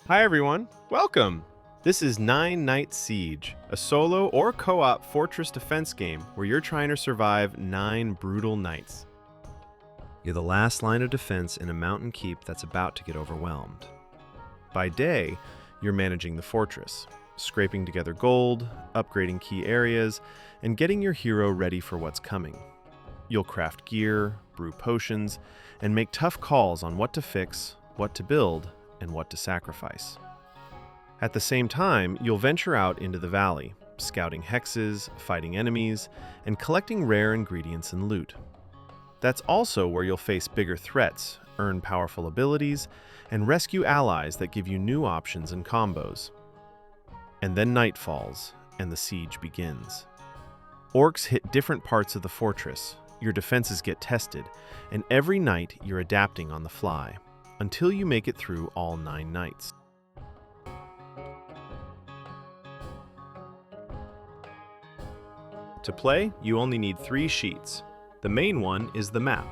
Hi everyone, welcome! This is 9 Night Siege, a solo or co-op fortress defense game where you're trying to survive 9 brutal nights. You're the last line of defense in a mountain keep that's about to get overwhelmed. By day, you're managing the fortress, scraping together gold, upgrading key areas, and getting your hero ready for what's coming. You'll craft gear, brew potions, and make tough calls on what to fix, what to build, and what to sacrifice. At the same time, you'll venture out into the valley, scouting hexes, fighting enemies, and collecting rare ingredients and loot. That's also where you'll face bigger threats, earn powerful abilities, and rescue allies that give you new options and combos. And then night falls, and the siege begins. Orcs hit different parts of the fortress, your defenses get tested, and every night you're adapting on the fly, until you make it through all 9 nights. To play, you only need 3 sheets. The main one is the map.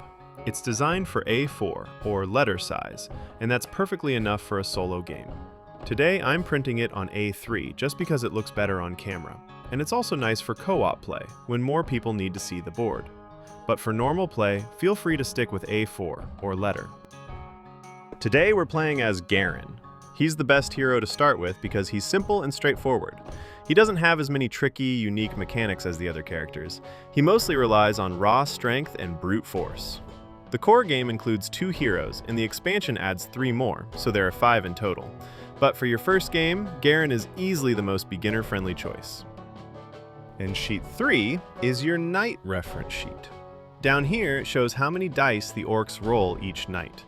It's designed for A4, or letter size, and that's perfectly enough for a solo game. Today, I'm printing it on A3 just because it looks better on camera, and it's also nice for co-op play, when more people need to see the board. But for normal play, feel free to stick with A4, or letter. Today we're playing as Garen. He's the best hero to start with because he's simple and straightforward. He doesn't have as many tricky, unique mechanics as the other characters. He mostly relies on raw strength and brute force. The core game includes 2 heroes, and the expansion adds 3 more, so there are 5 in total. But for your first game, Garen is easily the most beginner-friendly choice. And sheet 3 is your night reference sheet. Down here it shows how many dice the orcs roll each night.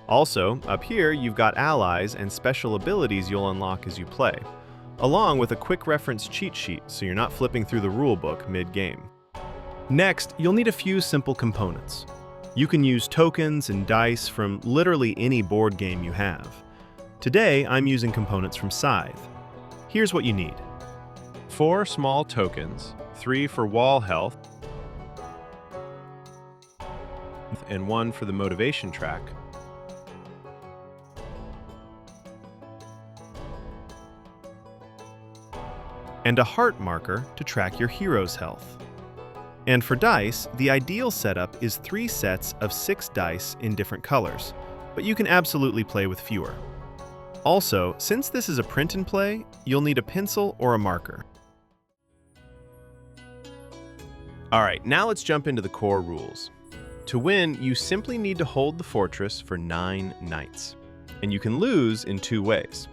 Also, up here you've got allies and special abilities you'll unlock as you play, along with a quick reference cheat sheet so you're not flipping through the rulebook mid-game. Next, you'll need a few simple components. You can use tokens and dice from literally any board game you have. Today, I'm using components from Scythe. Here's what you need. 4 small tokens, 3 for wall health, and 1 for the motivation track, and a heart marker to track your hero's health. And for dice, the ideal setup is 3 sets of 6 dice in different colors, but you can absolutely play with fewer. Also, since this is a print and play, you'll need a pencil or a marker. Alright, now let's jump into the core rules. To win, you simply need to hold the fortress for 9 nights, and you can lose in 2 ways.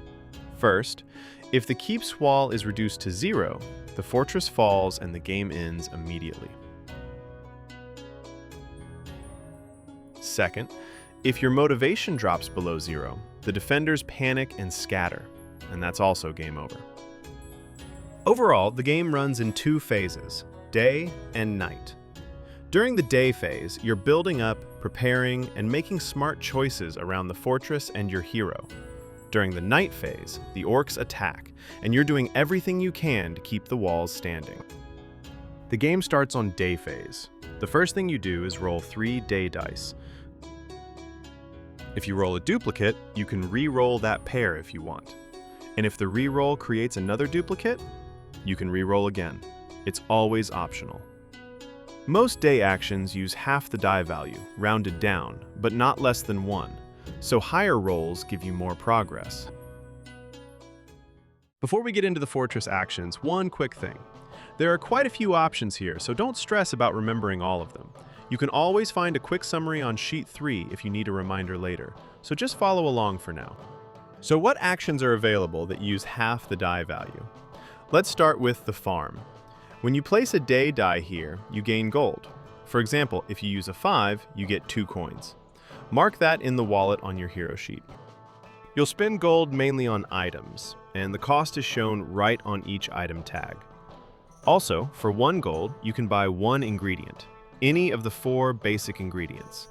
First, if the keep's wall is reduced to 0, the fortress falls and the game ends immediately. Second, if your motivation drops below 0, the defenders panic and scatter, and that's also game over. Overall, the game runs in 2 phases, day and night. During the day phase, you're building up, preparing, and making smart choices around the fortress and your hero. During the night phase, the orcs attack, and you're doing everything you can to keep the walls standing. The game starts on day phase. The first thing you do is roll 3 day dice. If you roll a duplicate, you can re-roll that pair if you want. And if the re-roll creates another duplicate, you can re-roll again. It's always optional. Most day actions use half the die value, rounded down, but not less than 1. So higher rolls give you more progress. Before we get into the fortress actions, one quick thing. There are quite a few options here, so don't stress about remembering all of them. You can always find a quick summary on sheet 3 if you need a reminder later, so just follow along for now. So what actions are available that use half the die value? Let's start with the farm. When you place a day die here, you gain gold. For example, if you use a 5, you get 2 coins. Mark that in the wallet on your hero sheet. You'll spend gold mainly on items, and the cost is shown right on each item tag. Also, for 1 gold, you can buy 1 ingredient, any of the 4 basic ingredients.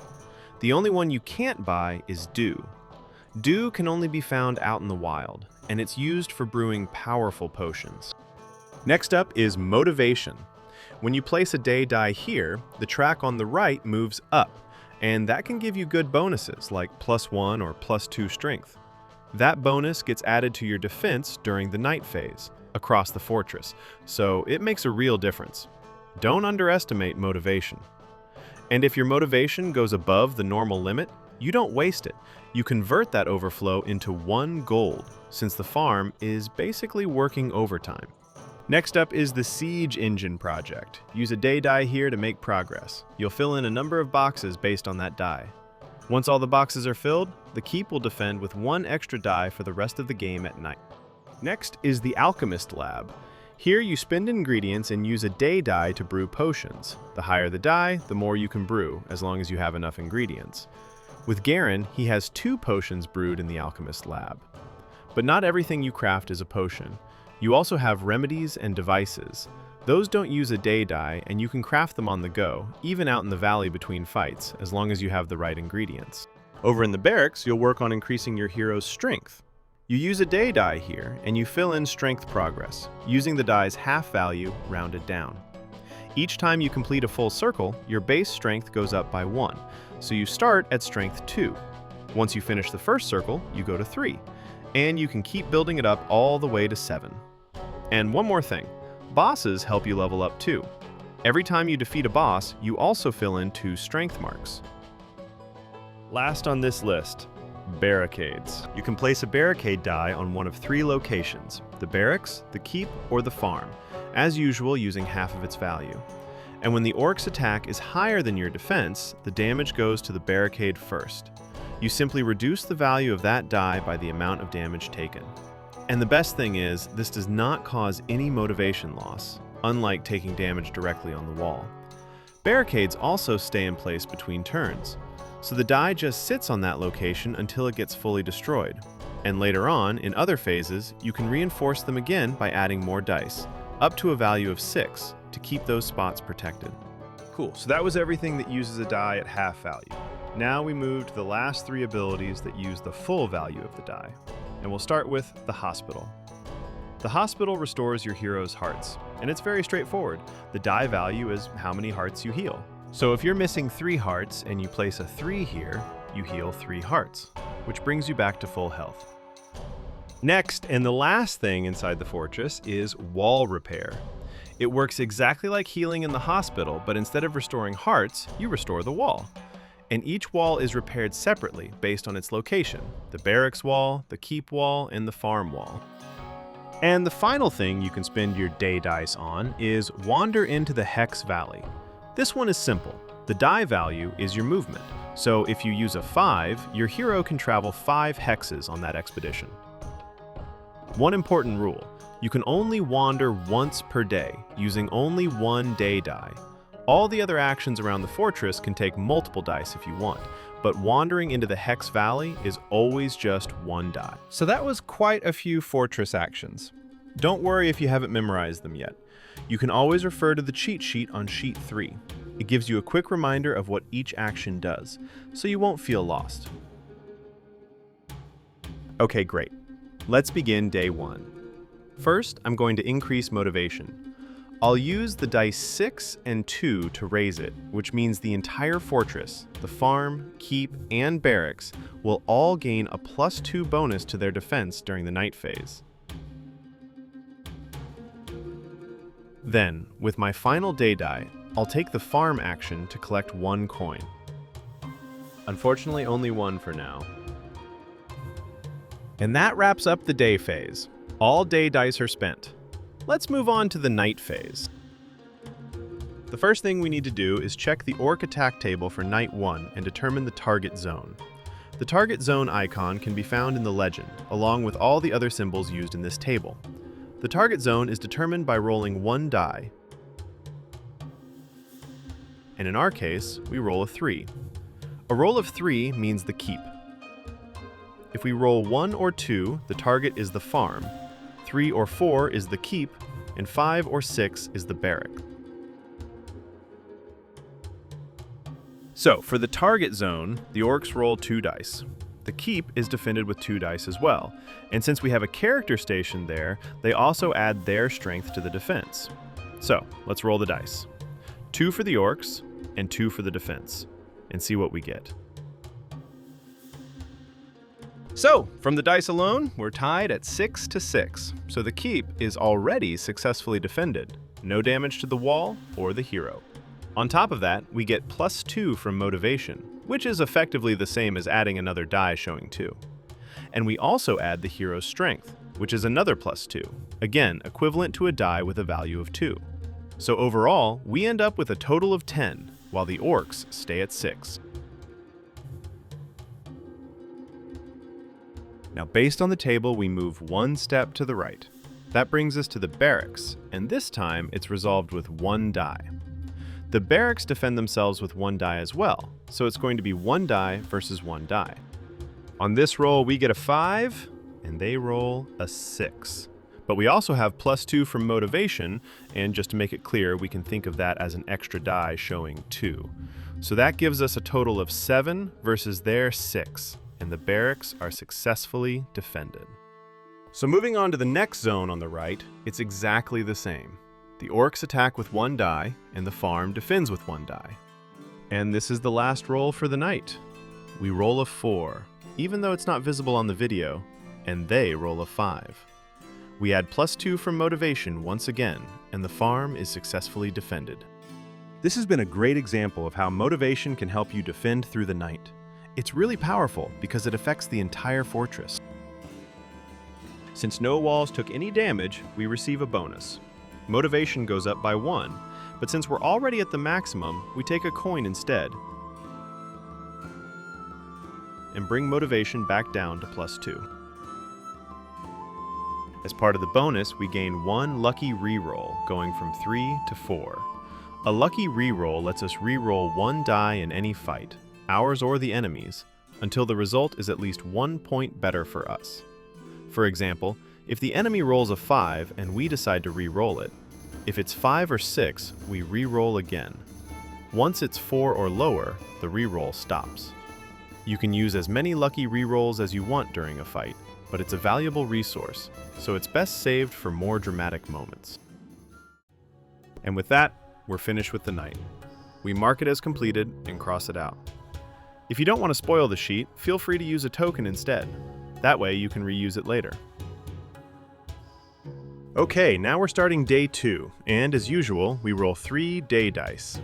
The only one you can't buy is dew. Dew can only be found out in the wild, and it's used for brewing powerful potions. Next up is motivation. When you place a day die here, the track on the right moves up, and that can give you good bonuses like +1 or +2 strength. That bonus gets added to your defense during the night phase, across the fortress, so it makes a real difference. Don't underestimate motivation. And if your motivation goes above the normal limit, you don't waste it. You convert that overflow into 1 gold, since the farm is basically working overtime. Next up is the Siege Engine project. Use a day die here to make progress. You'll fill in a number of boxes based on that die. Once all the boxes are filled, the keep will defend with 1 extra die for the rest of the game at night. Next is the Alchemist Lab. Here you spend ingredients and use a day die to brew potions. The higher the die, the more you can brew, as long as you have enough ingredients. With Garen, he has 2 potions brewed in the Alchemist Lab. But not everything you craft is a potion. You also have remedies and devices. Those don't use a day die, and you can craft them on the go, even out in the valley between fights, as long as you have the right ingredients. Over in the barracks, you'll work on increasing your hero's strength. You use a day die here, and you fill in strength progress, using the die's half value rounded down. Each time you complete a full circle, your base strength goes up by 1, so you start at strength 2. Once you finish the first circle, you go to 3, and you can keep building it up all the way to 7. And one more thing, bosses help you level up too. Every time you defeat a boss, you also fill in 2 strength marks. Last on this list, barricades. You can place a barricade die on one of 3 locations, the barracks, the keep, or the farm, as usual using half of its value. And when the orc's attack is higher than your defense, the damage goes to the barricade first. You simply reduce the value of that die by the amount of damage taken. And the best thing is, this does not cause any motivation loss, unlike taking damage directly on the wall. Barricades also stay in place between turns, so the die just sits on that location until it gets fully destroyed. And later on, in other phases, you can reinforce them again by adding more dice, up to a value of 6, to keep those spots protected. Cool, so that was everything that uses a die at half value. Now we move to the last 3 abilities that use the full value of the die. And we'll start with the Hospital. The Hospital restores your hero's hearts, and it's very straightforward. The die value is how many hearts you heal. So if you're missing 3 hearts and you place a 3 here, you heal 3 hearts, which brings you back to full health. Next, and the last thing inside the fortress, is wall repair. It works exactly like healing in the hospital, but instead of restoring hearts, you restore the wall. And each wall is repaired separately based on its location, the barracks wall, the keep wall, and the farm wall. And the final thing you can spend your day dice on is wander into the Hex Valley. This one is simple. The die value is your movement, so if you use a 5, your hero can travel 5 hexes on that expedition. One important rule, you can only wander once per day, using only 1 day die. All the other actions around the fortress can take multiple dice if you want, but wandering into the Hex Valley is always just 1 die. So that was quite a few fortress actions. Don't worry if you haven't memorized them yet. You can always refer to the cheat sheet on sheet 3. It gives you a quick reminder of what each action does, so you won't feel lost. Okay, great. Let's begin day 1. First, I'm going to increase motivation. I'll use the dice 6 and 2 to raise it, which means the entire fortress, the farm, keep, and barracks will all gain a +2 bonus to their defense during the night phase. Then, with my final day die, I'll take the farm action to collect 1 coin. Unfortunately, only 1 for now. And that wraps up the day phase. All day dice are spent. Let's move on to the night phase. The first thing we need to do is check the orc attack table for night 1 and determine the target zone. The target zone icon can be found in the legend, along with all the other symbols used in this table. The target zone is determined by rolling 1 die, and in our case, we roll a 3. A roll of 3 means the keep. If we roll 1 or 2, the target is the farm, 3 or 4 is the keep, and 5 or 6 is the barrack. So, for the target zone, the orcs roll 2 dice. The keep is defended with 2 dice as well, and since we have a character station there, they also add their strength to the defense. So, let's roll the dice. 2 for the orcs, and 2 for the defense, and see what we get. So, from the dice alone, we're tied at 6 to 6, so the keep is already successfully defended. No damage to the wall or the hero. On top of that, we get +2 from motivation, which is effectively the same as adding another die showing 2. And we also add the hero's strength, which is another +2, again equivalent to a die with a value of 2. So overall, we end up with a total of 10, while the orcs stay at 6. Now, based on the table, we move one step to the right. That brings us to the barracks, and this time it's resolved with 1 die. The barracks defend themselves with 1 die as well, so it's going to be 1 die versus 1 die. On this roll, we get a 5, and they roll a 6. But we also have +2 from motivation, and just to make it clear, we can think of that as an extra die showing 2. So that gives us a total of 7 versus their 6. And the barracks are successfully defended. So moving on to the next zone on the right, it's exactly the same. The orcs attack with 1 die, and the farm defends with 1 die. And this is the last roll for the night. We roll a 4, even though it's not visible on the video, and they roll a 5. We add +2 from motivation once again, and the farm is successfully defended. This has been a great example of how motivation can help you defend through the night. It's really powerful because it affects the entire fortress. Since no walls took any damage, we receive a bonus. Motivation goes up by 1, but since we're already at the maximum, we take a coin instead and bring motivation back down to +2. As part of the bonus, we gain 1 lucky reroll, going from 3 to 4. A lucky reroll lets us reroll 1 die in any fight, ours or the enemy's, until the result is at least 1 point better for us. For example, if the enemy rolls a 5 and we decide to re-roll it, if it's 5 or 6, we re-roll again. Once it's 4 or lower, the re-roll stops. You can use as many lucky re-rolls as you want during a fight, but it's a valuable resource, so it's best saved for more dramatic moments. And with that, we're finished with the night. We mark it as completed and cross it out. If you don't want to spoil the sheet, feel free to use a token instead. That way you can reuse it later. Okay, now we're starting day 2, and as usual, we roll 3 day dice.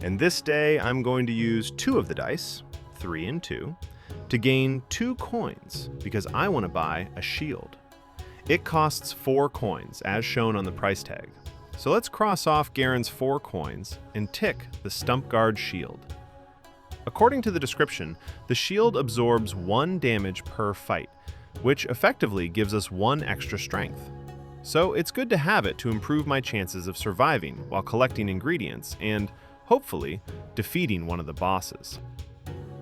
And this day, I'm going to use 2 of the dice, 3 and 2, to gain 2 coins, because I want to buy a shield. It costs 4 coins, as shown on the price tag. So let's cross off Garen's 4 coins and tick the Stump Guard shield. According to the description, the shield absorbs 1 damage per fight, which effectively gives us 1 extra strength. So it's good to have it to improve my chances of surviving while collecting ingredients and, hopefully, defeating one of the bosses.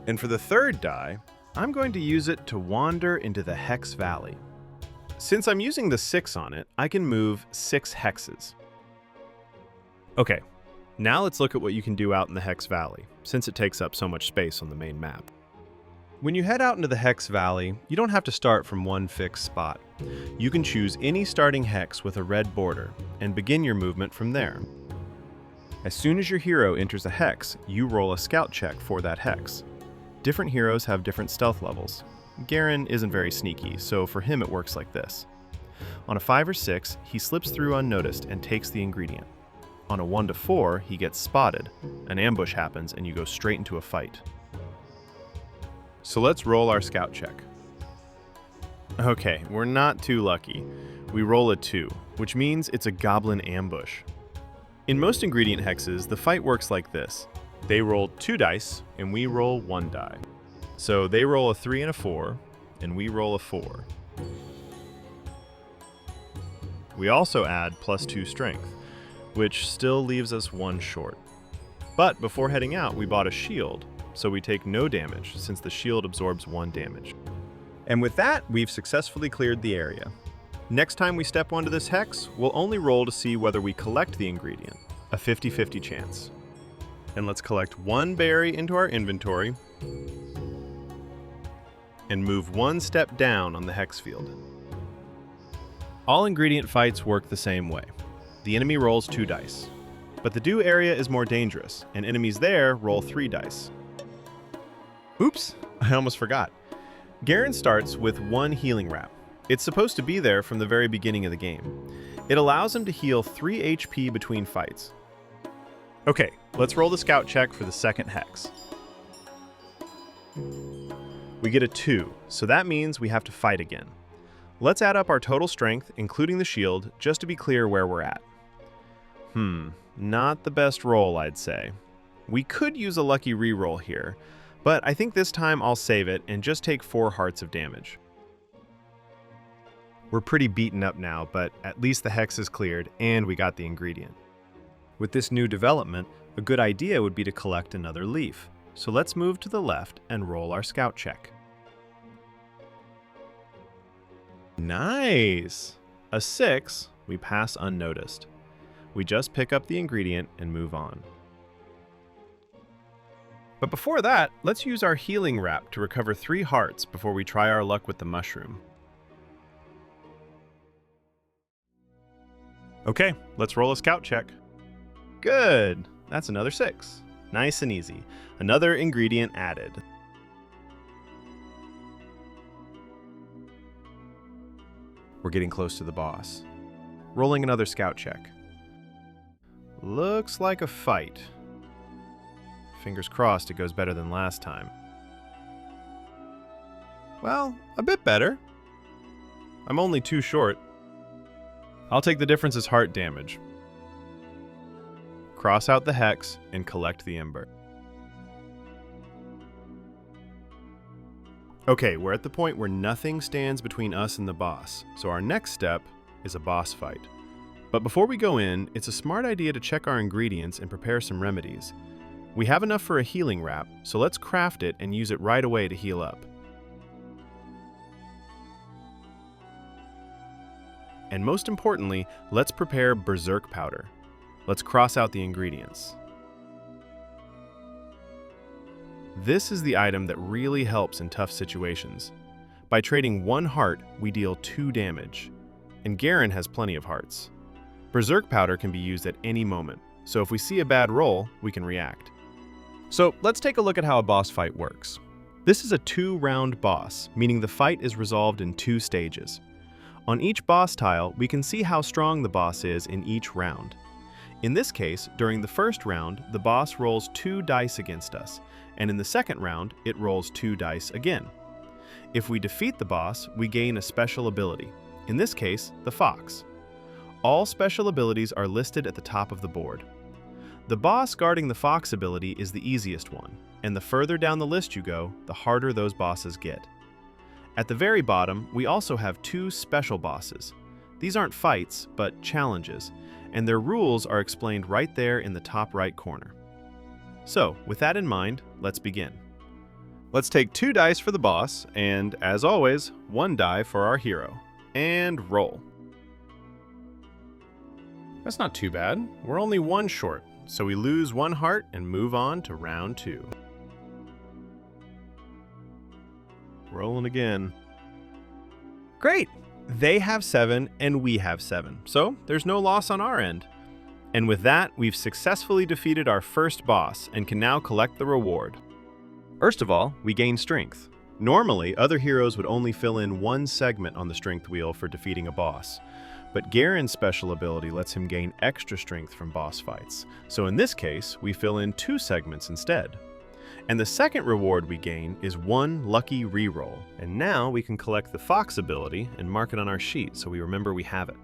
And for the 3rd die, I'm going to use it to wander into the Hex Valley. Since I'm using the 6 on it, I can move 6 hexes. Okay, now let's look at what you can do out in the Hex Valley, since it takes up so much space on the main map. When you head out into the Hex Valley, you don't have to start from one fixed spot. You can choose any starting hex with a red border, and begin your movement from there. As soon as your hero enters a hex, you roll a scout check for that hex. Different heroes have different stealth levels. Garen isn't very sneaky, so for him it works like this. On a 5 or 6, he slips through unnoticed and takes the ingredient. On a 1 to 4, he gets spotted, an ambush happens, and you go straight into a fight. So let's roll our scout check. Okay, we're not too lucky. We roll a 2, which means it's a goblin ambush. In most ingredient hexes, the fight works like this. They roll 2 dice, and we roll 1 die. So they roll a 3 and a 4, and we roll a 4. We also add +2 strength, which still leaves us 1 short. But before heading out, we bought a shield, so we take no damage since the shield absorbs 1 damage. And with that, we've successfully cleared the area. Next time we step onto this hex, we'll only roll to see whether we collect the ingredient, a 50-50 chance. And let's collect 1 berry into our inventory and move 1 step down on the hex field. All ingredient fights work the same way. The enemy rolls 2 dice, but the dew area is more dangerous, and enemies there roll 3 dice. Oops, I almost forgot. Garen starts with 1 healing wrap. It's supposed to be there from the very beginning of the game. It allows him to heal 3 HP between fights. Okay, let's roll the scout check for the second hex. We get a 2, so that means we have to fight again. Let's add up our total strength, including the shield, just to be clear where we're at. Not the best roll, I'd say. We could use a lucky reroll here, but I think this time I'll save it and just take 4 hearts of damage. We're pretty beaten up now, but at least the hex is cleared and we got the ingredient. With this new development, a good idea would be to collect another leaf. So let's move to the left and roll our scout check. Nice! A 6, we pass unnoticed. We just pick up the ingredient and move on. But before that, let's use our healing wrap to recover 3 hearts before we try our luck with the mushroom. Okay, let's roll a scout check. Good! That's another 6. Nice and easy. Another ingredient added. We're getting close to the boss. Rolling another scout check. Looks like a fight. Fingers crossed it goes better than last time. Well, a bit better. I'm only 2 short. I'll take the difference as heart damage. Cross out the hex and collect the ember. Okay, we're at the point where nothing stands between us and the boss, so our next step is a boss fight. But before we go in, it's a smart idea to check our ingredients and prepare some remedies. We have enough for a healing wrap, so let's craft it and use it right away to heal up. And most importantly, let's prepare berserk powder. Let's cross out the ingredients. This is the item that really helps in tough situations. By trading 1 heart, we deal 2 damage. And Garen has plenty of hearts. Berserk powder can be used at any moment, so if we see a bad roll, we can react. So let's take a look at how a boss fight works. This is a 2-round boss, meaning the fight is resolved in 2 stages. On each boss tile, we can see how strong the boss is in each round. In this case, during the first round, the boss rolls 2 dice against us, and in the second round, it rolls 2 dice again. If we defeat the boss, we gain a special ability, in this case, the Fox. All special abilities are listed at the top of the board. The boss guarding the Fox ability is the easiest one, and the further down the list you go, the harder those bosses get. At the very bottom, we also have 2 special bosses. These aren't fights, but challenges, and their rules are explained right there in the top right corner. So, with that in mind, let's begin. Let's take 2 dice for the boss, and as always, 1 die for our hero. And roll. That's not too bad. We're only 1 short, so we lose 1 heart and move on to round 2. Rolling again. Great! They have 7 and we have 7, so there's no loss on our end. And with that, we've successfully defeated our first boss and can now collect the reward. First of all, we gain strength. Normally, other heroes would only fill in 1 segment on the strength wheel for defeating a boss, but Garen's special ability lets him gain extra strength from boss fights, so in this case, we fill in 2 segments instead. And the second reward we gain is 1 lucky reroll, and now we can collect the Fox ability and mark it on our sheet so we remember we have it.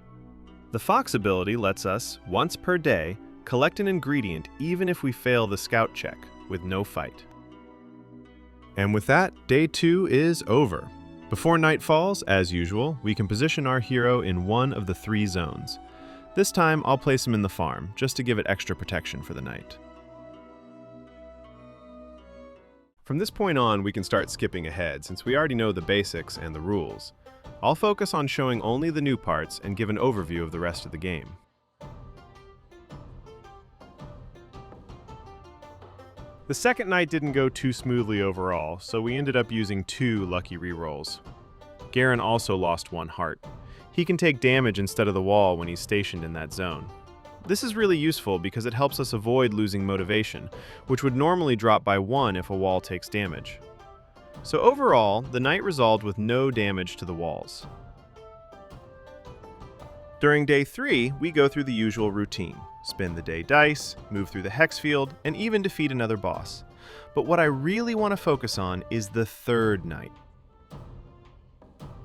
The Fox ability lets us, once per day, collect an ingredient even if we fail the scout check, with no fight. And with that, day 2 is over. Before night falls, as usual, we can position our hero in one of the 3 zones. This time, I'll place him in the farm, just to give it extra protection for the night. From this point on, we can start skipping ahead, since we already know the basics and the rules. I'll focus on showing only the new parts and give an overview of the rest of the game. The second night didn't go too smoothly overall, so we ended up using 2 lucky rerolls. Garen also lost 1 heart. He can take damage instead of the wall when he's stationed in that zone. This is really useful because it helps us avoid losing motivation, which would normally drop by 1 if a wall takes damage. So overall, the night resolved with no damage to the walls. During day 3, we go through the usual routine. Spin the day dice, move through the hex field, and even defeat another boss. But what I really want to focus on is the third night.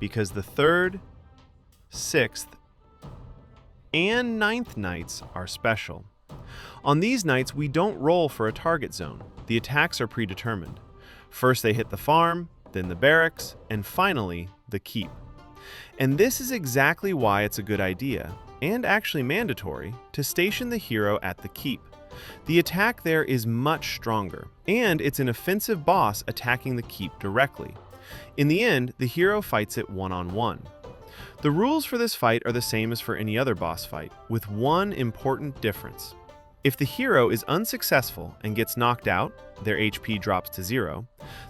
Because the 3rd, 6th, and 9th nights are special. On these nights, we don't roll for a target zone. The attacks are predetermined. First they hit the farm, then the barracks, and finally, the keep. And this is exactly why it's a good idea, and actually mandatory, to station the hero at the keep. The attack there is much stronger, and it's an offensive boss attacking the keep directly. In the end, the hero fights it one-on-one. The rules for this fight are the same as for any other boss fight, with one important difference. If the hero is unsuccessful and gets knocked out, their HP drops to 0,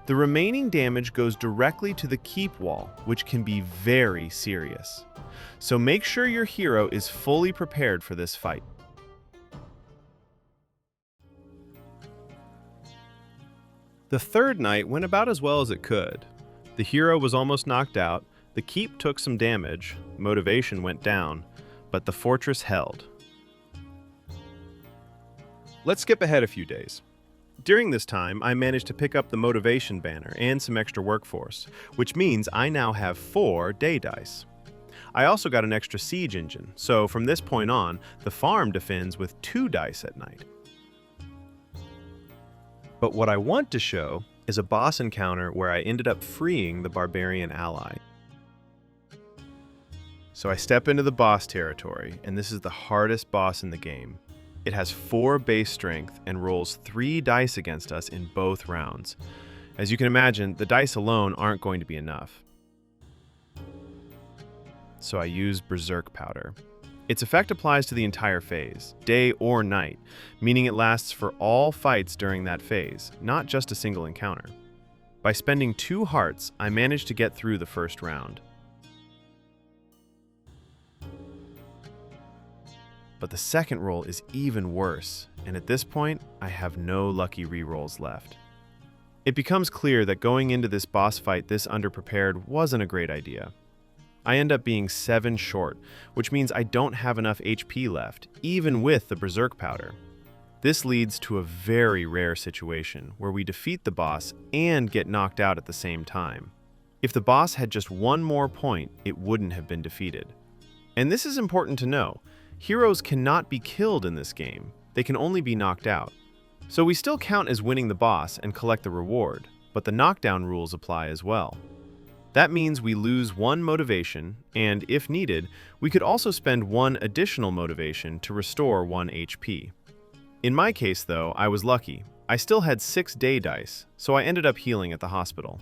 the remaining damage goes directly to the keep wall, which can be very serious. So make sure your hero is fully prepared for this fight. The 3rd night went about as well as it could. The hero was almost knocked out, the keep took some damage, motivation went down, but the fortress held. Let's skip ahead a few days. During this time, I managed to pick up the motivation banner and some extra workforce, which means I now have 4 day dice. I also got an extra siege engine, so from this point on, the farm defends with 2 dice at night. But what I want to show is a boss encounter where I ended up freeing the barbarian ally. So I step into the boss territory, and this is the hardest boss in the game. It has 4 base strength and rolls 3 dice against us in both rounds. As you can imagine, the dice alone aren't going to be enough. So I use Berserk Powder. Its effect applies to the entire phase, day or night, meaning it lasts for all fights during that phase, not just a single encounter. By spending 2 hearts, I managed to get through the first round. But the second roll is even worse, and at this point, I have no lucky rerolls left. It becomes clear that going into this boss fight this underprepared wasn't a great idea. I end up being 7 short, which means I don't have enough HP left, even with the Berserk Powder. This leads to a very rare situation where we defeat the boss and get knocked out at the same time. If the boss had just 1 more point, it wouldn't have been defeated. And this is important to know. Heroes cannot be killed in this game, they can only be knocked out. So we still count as winning the boss and collect the reward, but the knockdown rules apply as well. That means we lose 1 motivation, and if needed, we could also spend 1 additional motivation to restore 1 HP. In my case though, I was lucky. I still had 6 day dice, so I ended up healing at the hospital.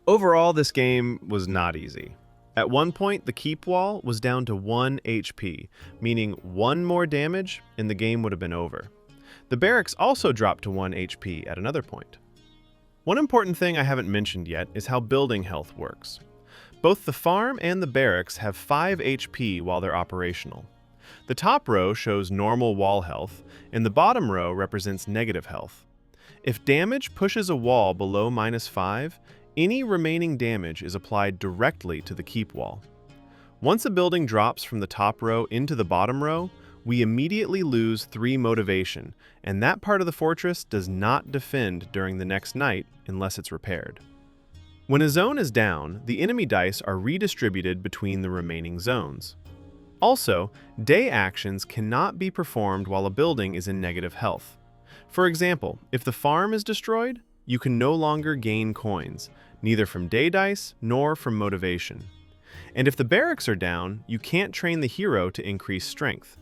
Overall, this game was not easy. At one point, the keep wall was down to 1 HP, meaning 1 more damage and the game would have been over. The barracks also dropped to 1 HP at another point. One important thing I haven't mentioned yet is how building health works. Both the farm and the barracks have 5 HP while they're operational. The top row shows normal wall health, and the bottom row represents negative health. If damage pushes a wall below -5, any remaining damage is applied directly to the keep wall. Once a building drops from the top row into the bottom row, we immediately lose 3 motivation, and that part of the fortress does not defend during the next night unless it's repaired. When a zone is down, the enemy dice are redistributed between the remaining zones. Also, day actions cannot be performed while a building is in negative health. For example, if the farm is destroyed, you can no longer gain coins, neither from day dice nor from motivation. And if the barracks are down, you can't train the hero to increase strength.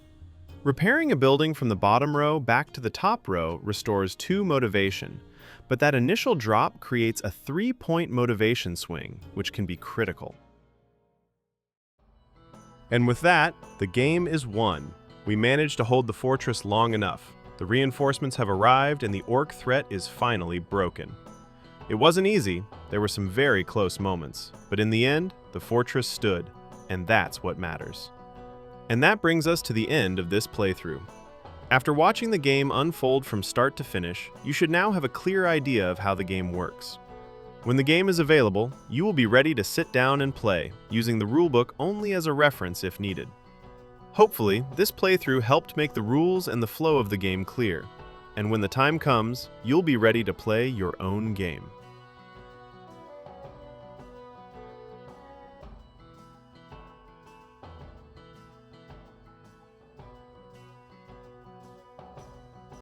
Repairing a building from the bottom row back to the top row restores 2 motivation, but that initial drop creates a 3-point motivation swing, which can be critical. And with that, the game is won. We managed to hold the fortress long enough. The reinforcements have arrived and the orc threat is finally broken. It wasn't easy, there were some very close moments, but in the end, the fortress stood, and that's what matters. And that brings us to the end of this playthrough. After watching the game unfold from start to finish, you should now have a clear idea of how the game works. When the game is available, you will be ready to sit down and play, using the rulebook only as a reference if needed. Hopefully, this playthrough helped make the rules and the flow of the game clear, and when the time comes, you'll be ready to play your own game.